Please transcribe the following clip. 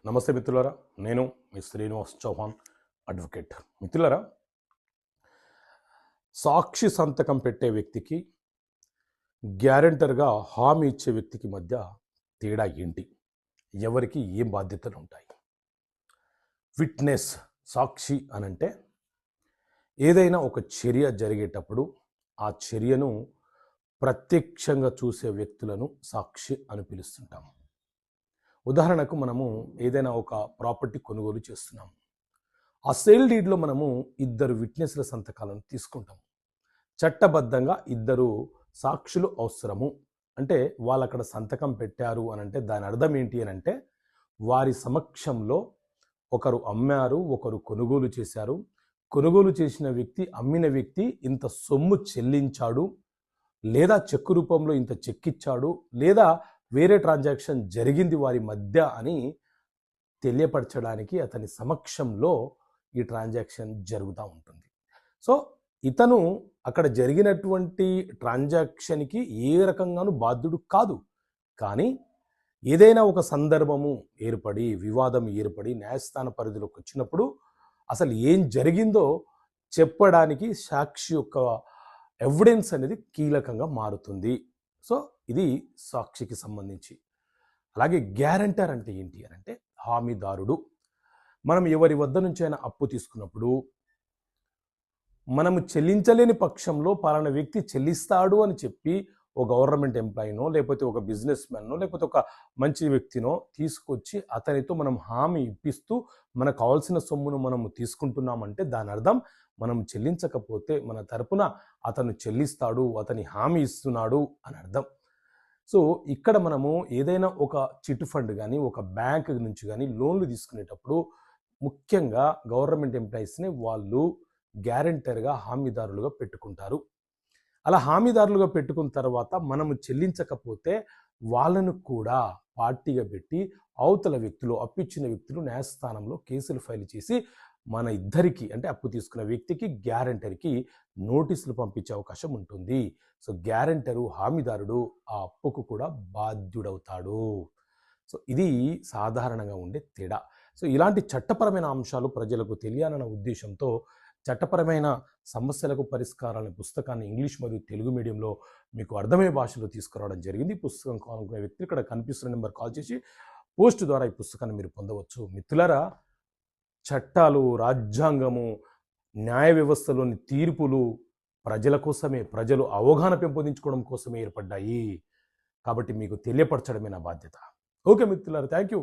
నమస్తే మిత్రులారా, నేను మీ శ్రీనివాస్ చౌహాన్ అడ్వకేట్. మిత్రులారా, సాక్షి సంతకం పెట్టే వ్యక్తికి గ్యారెంటర్గా హామీ ఇచ్చే వ్యక్తికి మధ్య తేడా ఏంటి? ఎవరికి ఏం బాధ్యతలు ఉంటాయి? విట్నెస్ సాక్షి అనంటే ఏదైనా ఒక చర్య జరిగేటప్పుడు ఆ చర్యను ప్రత్యక్షంగా చూసే వ్యక్తులను సాక్షి అని పిలుస్తుంటాము. ఉదాహరణకు మనము ఏదైనా ఒక ప్రాపర్టీ కొనుగోలు చేస్తున్నాము. ఆ సేల్ డీడ్లో మనము ఇద్దరు విట్నెస్ల సంతకాలను తీసుకుంటాము. చట్టబద్ధంగా ఇద్దరు సాక్షులు అవసరము. అంటే వాళ్ళు అక్కడ సంతకం పెట్టారు అని అంటే దాని అర్థం ఏంటి అని అంటే వారి సమక్షంలో ఒకరు అమ్మారు, ఒకరు కొనుగోలు చేశారు. కొనుగోలు చేసిన వ్యక్తి, అమ్మిన వ్యక్తి ఇంత సొమ్ము చెల్లించాడు, లేదా చెక్కు రూపంలో ఇంత చెక్ ఇచ్చాడు, లేదా వేరే ట్రాన్సాక్షన్ జరిగింది వారి మధ్య అని తెలియపరచడానికి అతని సమక్షంలో ఈ ట్రాన్సాక్షన్ జరుగుతూ ఉంటుంది. సో ఇతను అక్కడ జరిగినటువంటి ట్రాన్సాక్షన్కి ఏ రకంగానూ బాధ్యుడు కాదు. కానీ ఏదైనా ఒక సందర్భము ఏర్పడి, వివాదం ఏర్పడి న్యాయస్థాన పరిధిలోకి వచ్చినప్పుడు అసలు ఏం జరిగిందో చెప్పడానికి సాక్షి యొక్క ఎవిడెన్స్ అనేది కీలకంగా మారుతుంది. సో ఇది సాక్షికి సంబంధించి. అలాగే గ్యారెంటర్ అంటే ఏంటి అని అంటే హామీదారుడు. మనం ఎవరి వద్ద నుంచి అయినా అప్పు తీసుకున్నప్పుడు మనము చెల్లించలేని పక్షంలో పలానా వ్యక్తి చెల్లిస్తాడు అని చెప్పి ఒక గవర్నమెంట్ ఎంప్లాయీనో, లేకపోతే ఒక బిజినెస్ మ్యాన్నో, లేకపోతే ఒక మంచి వ్యక్తినో తీసుకొచ్చి అతనితో మనం హామీ ఇప్పిస్తూ మనకు కావాల్సిన సొమ్మును మనము తీసుకుంటున్నామంటే దాని అర్థం మనం చెల్లించకపోతే మన తరపున అతను చెల్లిస్తాడు, అతని హామీ ఇస్తున్నాడు అని అర్థం. సో ఇక్కడ మనము ఏదైనా ఒక చిట్ ఫండ్ కానీ, ఒక బ్యాంక్ నుంచి కానీ లోన్లు తీసుకునేటప్పుడు ముఖ్యంగా గవర్నమెంట్ ఎంప్లాయీస్ని వాళ్ళు గ్యారెంటర్గా, హామీదారులుగా పెట్టుకుంటారు. అలా హామీదారులుగా పెట్టుకున్న తర్వాత మనము చెల్లించకపోతే వాళ్ళను కూడా పార్టీగా పెట్టి అవతల వ్యక్తులు, అప్పిచ్చిన వ్యక్తులు న్యాయస్థానంలో కేసులు ఫైల్ చేసి మన ఇద్దరికి అంటే అప్పు తీసుకున్న వ్యక్తికి, గ్యారెంటర్కి నోటీసులు పంపించే అవకాశం ఉంటుంది. సో గ్యారెంటరు, హామీదారుడు ఆ అప్పుకు కూడా బాధ్యుడవుతాడు. సో ఇది సాధారణంగా ఉండే తేడా. సో ఇలాంటి చట్టపరమైన అంశాలు ప్రజలకు తెలియాలన్న ఉద్దేశంతో చట్టపరమైన సమస్యలకు పరిష్కారాలనే పుస్తకాన్ని ఇంగ్లీష్ మరియు తెలుగు మీడియంలో మీకు అర్థమయ్యే భాషలో తీసుకురావడం జరిగింది. పుస్తకం కావాలనుకునే వ్యక్తులు ఇక్కడ కనిపిస్తున్న నెంబర్ కాల్ చేసి పోస్ట్ ద్వారా ఈ పుస్తకాన్ని మీరు పొందవచ్చు. మిత్రులారా, చట్టాలు, రాజ్యాంగము, న్యాయ వ్యవస్థలోని తీర్పులు ప్రజల కోసమే, ప్రజలు అవగాహన పెంపొందించుకోవడం కోసమే ఏర్పడ్డాయి. కాబట్టి మీకు తెలియపరచడమే నా బాధ్యత. ఓకే మిత్రులారా, థ్యాంక్ యూ.